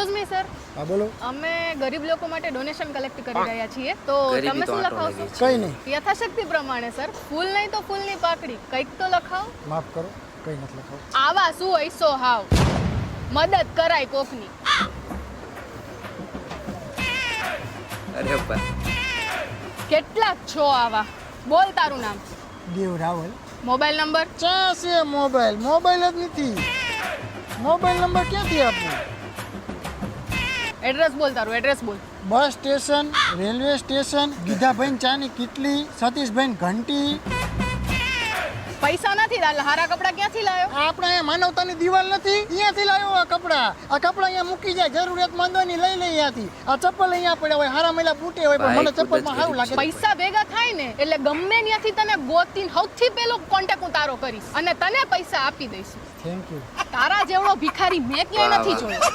Excuse me sir, હા બોલો. અમે ગરીબ લોકો માટે ડોનેશન કલેક્ટ કરી રહ્યા છીએ, તો ગરીબી તમે તો શું આંટો લખાવશો? લાગી કઈ નહીં. યથાશક્તિ પ્રમાણે સર, ફૂલ નહીં તો ફૂલની પાકડી, કંઈક તો લખાવો. માફ કરો, કઈ નથી લખાવું. આવા શું હૈસો હાવ, મદદ કરાય કોકની. અરે બા કેટલાક છો આવા? બોલ તારું નામ, દેવ રાવલ. Mobile number. ચા છે મોબાઈલ? મોબાઈલ જ નથી. મોબાઈલ નંબર ક્યાંથી આપું? એડ્રેસ બોલ, તારું એડ્રેસ બોલ. બસ સ્ટેશન, રેલવે સ્ટેશન, ગીધાભાઈ ચાની કિટલી, સતીશભાઈ ઘંટી. પૈસા નથી, હારા કપડા ક્યાંથી લાવ્યો? આપણે અહીંયા માનવતાની દિવાલ નથી, અહીંયાથી લાવ્યો આ કપડા. આ કપડા અહીંયા મૂકી જાય, જરૂરિયાતમંદોની લઈ લઈ અહીંયાથી. આ ચપ્પલ અહીંયા પડ્યા હોય, હારા મેલા બૂટે હોય, પણ મને ચપ્પલમાં સારું લાગે. પૈસા ભેગા થાય ને એટલે ગમે ત્યાંથી તને ગોતીને સૌથી પહેલો કોન્ટેક્ટ હું તારો કરીશ અને તને પૈસા આપી દઈશ. Thank you. તારા જેવડો ભિખારી મેં ક્યાંય નથી જોયો.